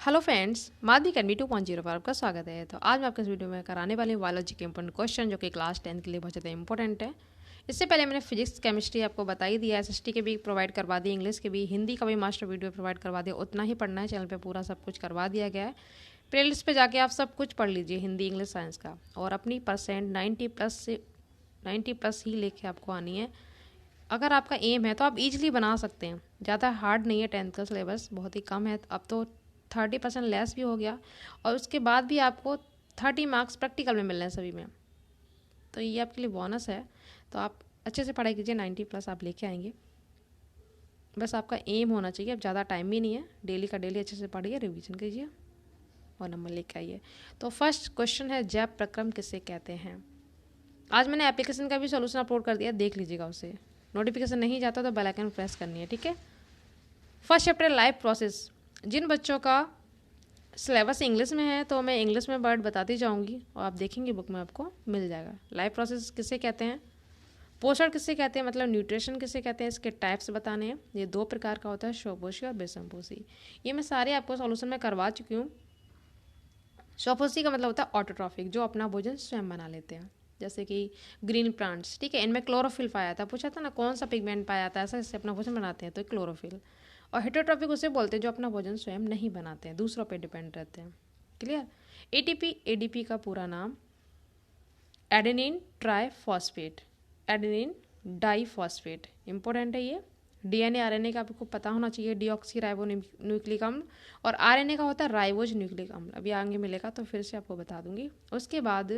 Hello friends, माध्यमिक academy 2.0 पर आपका स्वागत है। तो आज मैं आपके इस वीडियो में कराने वाली हूँ बायोलॉजी के इंपॉर्टेंट क्वेश्चन जो कि क्लास 10 के लिए बहुत ज़्यादा इंपॉर्टेंट है। इससे पहले मैंने फिजिक्स केमिस्ट्री आपको बता ही दिया, एसएसटी के भी प्रोवाइड करवा दिए, इंग्लिश के भी, हिंदी का भी मास्टर वीडियो प्रोवाइड करवा दिया। उतना ही पढ़ना है, चैनल पर पूरा सब कुछ करवा दिया गया है। प्लेलिस्ट पे जाके आप सब कुछ पढ़ लीजिए, हिंदी इंग्लिश साइंस का, और अपनी परसेंट 90 प्लस ही लेके आपको आनी है। अगर आपका एम है तो आप इजीली बना सकते हैं, ज़्यादा हार्ड नहीं है। 10th का सिलेबस बहुत ही कम है, अब तो 30% लेस भी हो गया, और उसके बाद भी आपको 30 मार्क्स प्रैक्टिकल में मिल रहे हैं सभी में, तो ये आपके लिए बोनस है। तो आप अच्छे से पढ़ाई कीजिए, 90 प्लस आप लेके आएंगे। बस आपका एम होना चाहिए, अब ज़्यादा टाइम भी नहीं है, डेली का डेली अच्छे से पढ़िए, रिवीजन कीजिए और नंबर लेके आइए। तो फर्स्ट क्वेश्चन है, जैव प्रक्रम किसे कहते हैं। आज मैंने एप्लीकेशन का भी सोल्यूशन अपलोड कर दिया, देख लीजिएगा उसे। नोटिफिकेशन नहीं जाता तो बेल आइकन प्रेस करनी है, ठीक है। First chapter life process. जिन बच्चों का सिलेबस इंग्लिश में है तो मैं इंग्लिश में वर्ड बताती जाऊंगी और आप देखेंगे बुक में आपको मिल जाएगा। लाइफ प्रोसेस किसे कहते हैं, पोषण किसे कहते हैं, मतलब न्यूट्रिशन किसे कहते हैं, इसके टाइप्स बताने हैं। ये 2 प्रकार का होता है, स्वपोषी और विषमपोषी। ये मैं सारे आपको सॉल्यूशन में करवा चुकी हूँ। स्वपोषी का मतलब होता है ऑटोट्रॉफिक, जो अपना भोजन स्वयं बना लेते हैं, जैसे कि ग्रीन प्लांट्स, ठीक है। इनमें क्लोरोफिल पाया जाता है, पूछा था ना कौन सा पिगमेंट पाया जाता है, ऐसा इससे अपना भोजन बनाते हैं, तो क्लोरोफिल। और हेटरोट्रॉफिक उसे बोलते हैं जो अपना भोजन स्वयं नहीं बनाते हैं, दूसरों पे डिपेंड रहते हैं। क्लियर। एडीपी का पूरा नाम adenine triphosphate, adenine diphosphate, important है ये। डीएनए आरएनए का आपको पता होना चाहिए, डीऑक्सी राइबो न्यूक्लिक अम्ल, और आरएनए का होता है राइबोज न्यूक्लिक अम्ल। अभी आगे मिलेगा तो फिर से आपको बता दूंगी। उसके बाद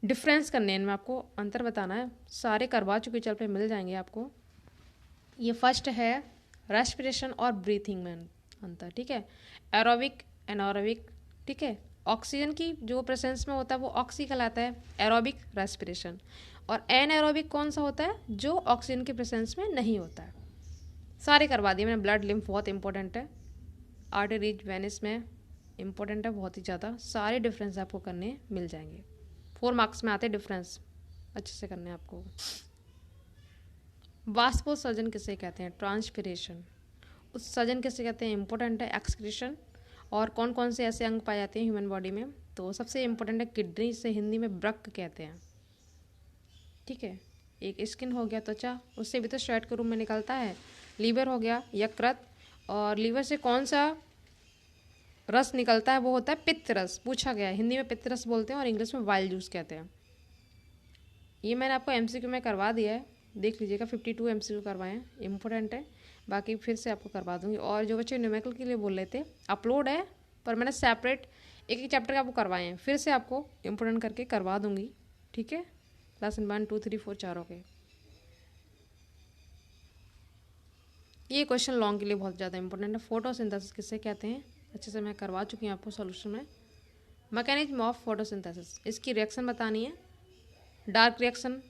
डिफरेंस करने इनमें आपको अंतर बताना है, सारे करवा चुके, चल पे मिल जाएंगे आपको। ये फर्स्ट है रेस्पिरेशन और ब्रीथिंग में अंतर, ठीक है। एरोबिक एनारोबिक, ठीक है। ऑक्सीजन की जो प्रेजेंस में होता है वो ऑक्सी कहलाता है, एरोबिक रेस्पिरेशन। और एनएरोबिक कौन सा होता है, जो ऑक्सीजन के प्रेजेंस में नहीं होता है। सारे करवा दिए मैंने। ब्लड लिम्फ बहुत इंपॉर्टेंट है, आर्टरीज वेनिस में इंपॉर्टेंट है बहुत ही ज़्यादा। सारे डिफरेंस आपको करने मिल जाएंगे, 4 मार्क्स में आते डिफरेंस, अच्छे से करने आपको। वाष्पोत्सर्जन किसे कहते हैं, ट्रांसपिरेशन। उत्सर्जन किसे कहते हैं, इंपॉर्टेंट है, एक्सक्रीशन। और कौन कौन से ऐसे अंग पाए जाते हैं ह्यूमन बॉडी में, तो सबसे इंपॉर्टेंट है किडनी, से हिंदी में ब्रक कहते हैं, ठीक है। एक स्किन हो गया, त्वचा, उससे भी तो स्वेट के रूप में निकलता है। लीवर हो गया, यकृत, और लीवर से कौन सा रस निकलता है, वो होता है पित्त रस। पूछा गया है, हिंदी में पित्त रस बोलते हैं और इंग्लिश में वाइल जूस कहते हैं। ये मैंने आपको एमसीक्यू में करवा दिया है, देख लीजिएगा। 52 एमसीक्यू करवाए हैं, इंपॉर्टेंट है। बाकी फिर से आपको करवा दूंगी। और जो बच्चे न्यूमेरिकल के लिए बोल रहे थे, अपलोड है, पर मैंने सेपरेट एक एक चैप्टर का आपको करवाए हैं, फिर से आपको इंपॉर्टेंट करके करवा दूंगी, ठीक है। लेसन 1 2 3 4 चारों के। ये क्वेश्चन लॉन्ग के लिए बहुत ज़्यादा इंपॉर्टेंट है। फोटोसिंथेसिस किसे कहते हैं, अच्छे से मैं करवा चुकी हूँ आपको सोल्यूशन में। मैकेनिज्म ऑफ फोटोसिंथेसिस, इसकी रिएक्शन बतानी है, डार्क रिएक्शन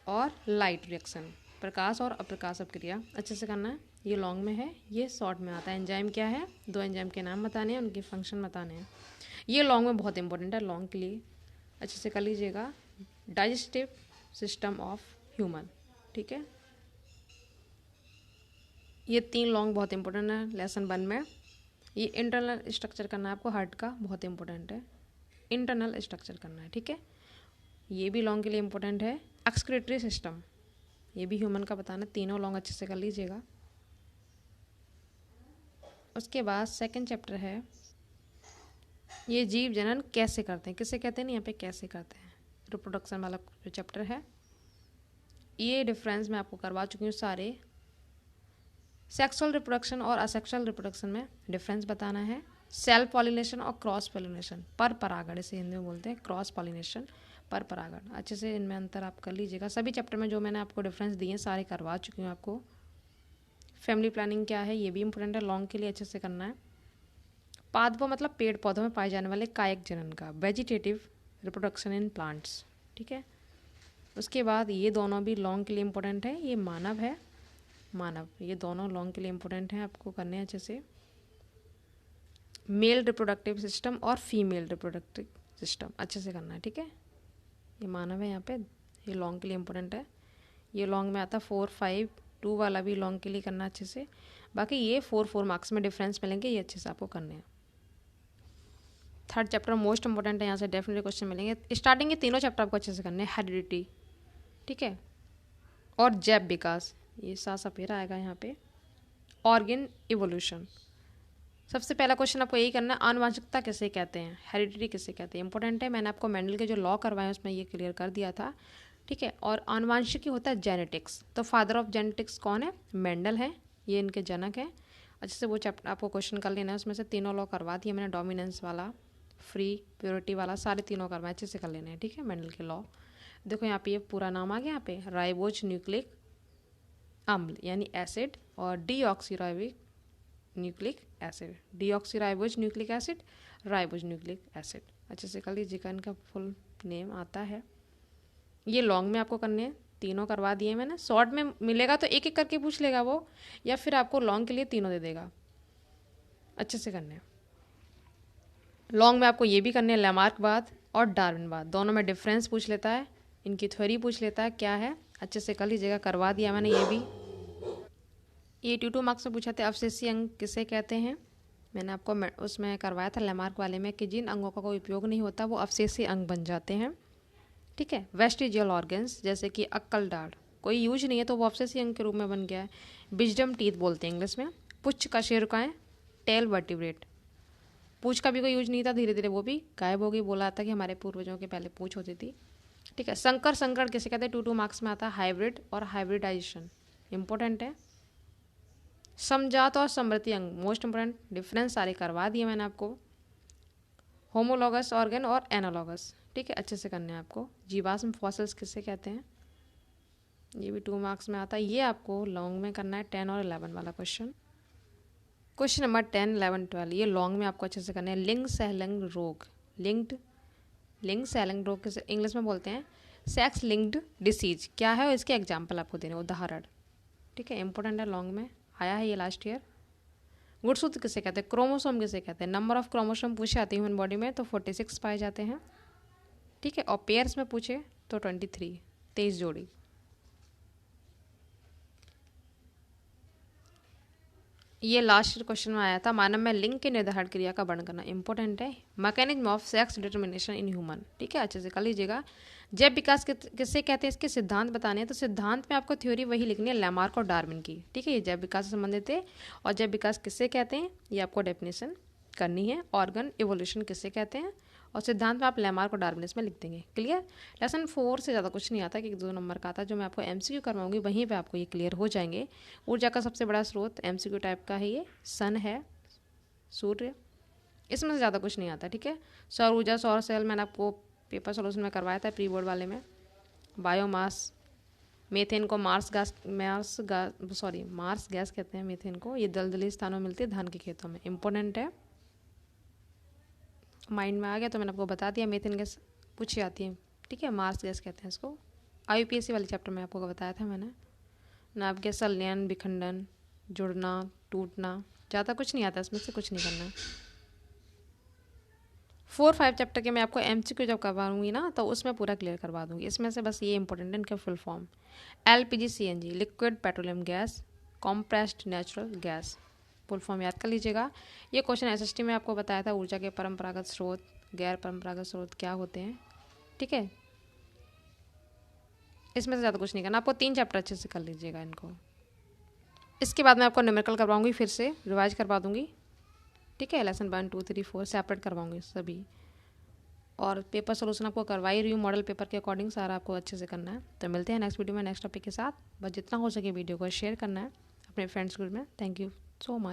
और लाइट रिएक्शन, प्रकाश और अप्रकाश अभिक्रिया, अच्छे से करना है। ये लॉन्ग में है, ये शॉर्ट में आता है। एंजाइम क्या है, 2 एंजाइम के नाम बताने हैं, उनके फंक्शन बताने हैं। ये लॉन्ग में बहुत इंपॉर्टेंट है, लॉन्ग के लिए अच्छे से कर लीजिएगा। डाइजेस्टिव सिस्टम ऑफ ह्यूमन, ठीक है। ये 3 लॉन्ग बहुत इंपॉर्टेंट है लेसन 1 में। ये इंटरनल स्ट्रक्चर करना है आपको, हार्ट का बहुत इंपॉर्टेंट है, इंटरनल स्ट्रक्चर करना है, ठीक है। ये भी लॉन्ग के लिए इंपॉर्टेंट है। एक्सक्रीटरी सिस्टम, ये भी ह्यूमन का बताना, तीनों लॉन्ग अच्छे से कर लीजिएगा। उसके बाद सेकंड चैप्टर है, ये जीव जनन कैसे करते हैं, किसे कहते हैं नहीं, यहाँ पे कैसे करते हैं, रिप्रोडक्शन वाला जो चैप्टर है। ये डिफरेंस मैं आपको करवा चुकी हूँ सारे। सेक्सुअल रिप्रोडक्शन और असेक्सुअल रिप्रोडक्शन में डिफरेंस बताना है। सेल्फ पॉलिनेशन और क्रॉस पॉलिनेशन, पर परागण, इसे हिंदी में बोलते हैं, क्रॉस पॉलिनेशन, पर परागण, अच्छे से इनमें अंतर आप कर लीजिएगा। सभी चैप्टर में जो मैंने आपको डिफरेंस दिए हैं सारे करवा चुकी हूँ आपको। फैमिली प्लानिंग क्या है, ये भी इंपॉर्टेंट है, लॉन्ग के लिए अच्छे से करना है। पादपों मतलब पेड़ पौधों में पाए जाने वाले कायिक जनन का, वेजिटेटिव रिप्रोडक्शन इन प्लांट्स, ठीक है। उसके बाद ये दोनों भी लॉन्ग के लिए इंपॉर्टेंट है। ये मानव है, मानव, ये दोनों लॉन्ग के लिए इंपॉर्टेंट हैं, आपको करने हैं अच्छे से। मेल रिप्रोडक्टिव सिस्टम और फीमेल रिप्रोडक्टिव सिस्टम, अच्छे से करना है, ठीक है। ये मानव है यहाँ पे, ये लॉन्ग के लिए इंपॉर्टेंट है। ये लॉन्ग में आता 4 5 2 वाला भी लॉन्ग के लिए करना अच्छे से। बाकी ये 4 मार्क्स में डिफरेंस मिलेंगे, ये अच्छे से आपको करने हैं। थर्ड चैप्टर मोस्ट इंपॉर्टेंट है, यहाँ से डेफिनेटली क्वेश्चन मिलेंगे। स्टार्टिंग के तीनों चैप्टर आपको अच्छे से करने हैं, हेरिडिटी, ठीक है, और जैव विकास, ये साथ सपेरा आएगा यहाँ पे, ऑर्गन इवोल्यूशन। सबसे पहला क्वेश्चन आपको यही करना है, आनुवंशिकता किसे कहते हैं, हेरिडिटी किसे कहते हैं, इंपॉर्टेंट है। मैंने आपको मेंडल के जो लॉ करवाए उसमें ये क्लियर कर दिया था, ठीक है। और आनुवंशिकी होता है जेनेटिक्स, तो फादर ऑफ जेनेटिक्स कौन है, मेंडल है, ये इनके जनक है। अच्छे से वो चैप्टर आपको क्वेश्चन कर लेना है, उसमें से तीनों लॉ करवा दिए मैंने, डोमिनेंस वाला, फ्री, प्योरिटी वाला, सारे तीनों करवाए, अच्छे से कर लेने हैं, ठीक है। मेंडल के लॉ देखो यहाँ पे, ये पूरा नाम आ गया यहाँ पे, राइबोज न्यूक्लिक अम्ल यानी एसिड, और deoxyribic nucleic acid, deoxyribose nucleic acid, ribose nucleic acid, अच्छे से कर लीजिएगा, इनका फुल नेम आता है। ये लॉन्ग में आपको करने हैं, तीनों करवा दिए मैंने। शॉर्ट में मिलेगा तो एक एक करके पूछ लेगा वो, या फिर आपको लॉन्ग के लिए तीनों दे देगा, अच्छे से करने हैं। लॉन्ग में आपको ये भी करने हैं, लैमार्कवाद और डार्विनवाद, दोनों में डिफरेंस पूछ लेता है, इनकी थ्योरी पूछ लेता है क्या है, अच्छे से कर लीजिएगा, करवा दिया मैंने ये भी। ये 2 मार्क्स में पूछा था, अवशेषी अंग किसे कहते हैं, मैंने आपको उसमें करवाया था लैमार्क वाले में, कि जिन अंगों का कोई उपयोग नहीं होता वो अवशेषी अंग बन जाते हैं, ठीक है। वेस्टिजियल ऑर्गन्स जैसे कि अक्कल दाढ़, कोई यूज नहीं है तो वो अवशेषी अंग के रूप में बन गया है, विजडम टीथ बोलते हैं इंग्लिश में। पुच्छ कशेरुकाएं, टेल वर्टिब्रेट, पूछ का भी कोई यूज नहीं था, धीरे धीरे वो भी गायब हो गई, बोला था कि हमारे पूर्वजों के पहले पूछ होती थी, ठीक है। संकर संकरण किसे कहते हैं, 2 मार्क्स में आता है, हाइब्रिड और हाइब्रिडाइजेशन, इंपॉर्टेंट है। समजात और समवर्ती अंग, मोस्ट इंपोर्टेंट, डिफरेंस सारे करवा दिए मैंने आपको। होमोलॉगस ऑर्गन और एनालॉगस, ठीक है, अच्छे से करने हैं आपको। जीवाश्म फॉसिल्स किसे कहते हैं, ये भी 2 मार्क्स में आता है, ये आपको लॉन्ग में करना है, 10 और 11 वाला क्वेश्चन। क्वेश्चन नंबर 10, 11, 12 ये लॉन्ग में आपको अच्छे से करने हैं। लिंग सहलंग रोग, लिंग सहलंग रोग किसे इंग्लिश में बोलते हैं, सेक्स लिंक्ड डिसीज, क्या है और इसके एग्जाम्पल आपको देने, उदाहरण, ठीक है, इंपॉर्टेंट है, लॉन्ग में आया है ये लास्ट ईयर। गुणसूत्र किसे कहते हैं, क्रोमोसोम किसे कहते हैं, नंबर ऑफ क्रोमोसोम पूछे आते हैं ह्यूमन बॉडी में तो 46 पाए जाते हैं, ठीक है। और पेयर्स में पूछे तो 23 जोड़ी। ये लास्ट क्वेश्चन में आया था, मानव में लिंग के निर्धारण क्रिया का वर्णन करना, इंपॉर्टेंट है। Mechanism of sex determination in human, ठीक है, अच्छे से कर लीजिएगा। जैव विकास किससे कहते हैं, इसके सिद्धांत बताने हैं, तो सिद्धांत में आपको थ्योरी वही लिखनी है, लैमार्क और डार्विन की, ठीक है। ये जैव विकास से संबंधित है। और जैव विकास किससे कहते हैं ये आपको डेफिनेशन करनी है। ऑर्गन इवोल्यूशन किससे कहते हैं, और सिद्धांत में आप लैमार्क और डार्विन इसमें लिख देंगे, क्लियर। लेसन 4 से ज़्यादा कुछ नहीं आता, कि 2 नंबर का आता, जो मैं आपको MCQ करवाऊंगी वहीं पे आपको ये क्लियर हो जाएंगे। ऊर्जा का सबसे बड़ा स्रोत MCQ टाइप का है, ये सन है, सूर्य, इसमें से ज़्यादा कुछ नहीं आता, ठीक है। सौर ऊर्जा, सौर सेल मैंने आपको पेपर सोल्यूशन में करवाया था प्री बोर्ड वाले में। बायोमास, मीथेन को मार्स गैस कहते हैं मीथेन को, ये दलदली स्थानों में मिलती है, धान के खेतों में, इंपॉर्टेंट है, माइंड में आ गया तो मैंने आपको बता दिया। मीथेन गैस पूछी आती है, ठीक है, मार्स गैस कहते हैं इसको, IUPAC वाले चैप्टर में आपको बताया था मैंने। नाभ के संलयन, विखंडन, जुड़ना, टूटना, ज़्यादा कुछ नहीं आता इसमें से, कुछ नहीं करना। 4-5 चैप्टर के मैं आपको MCQ जब करवाऊंगी ना तो उसमें पूरा क्लियर करवा दूंगी। इसमें से बस ये इंपॉर्टेंट है, इनका full form, LPG CNG, liquid petroleum gas, compressed natural gas, full form याद कर लीजिएगा। ये क्वेश्चन SST में आपको बताया था, ऊर्जा के परंपरागत स्रोत, गैर परंपरागत स्रोत क्या होते हैं, ठीक है। इसमें से ज़्यादा कुछ नहीं करना, आपको 3 चैप्टर अच्छे से कर लीजिएगा इनको। इसके बाद मैं आपको न्यूमेरिकल करवाऊंगी, फिर से रिवाइज करवा दूंगी, ठीक है। लेसन 1, 2, 3, 4 सेपरेट करवाऊंगी सभी, और पेपर सोल्यूशन आपको करवाई रही हूँ मॉडल पेपर के अकॉर्डिंग, सारा आपको अच्छे से करना है। तो मिलते हैं नेक्स्ट वीडियो में नेक्स्ट टॉपिक के साथ। बस जितना हो सके वीडियो को शेयर करना है अपने फ्रेंड्स ग्रुप में। Thank you so much.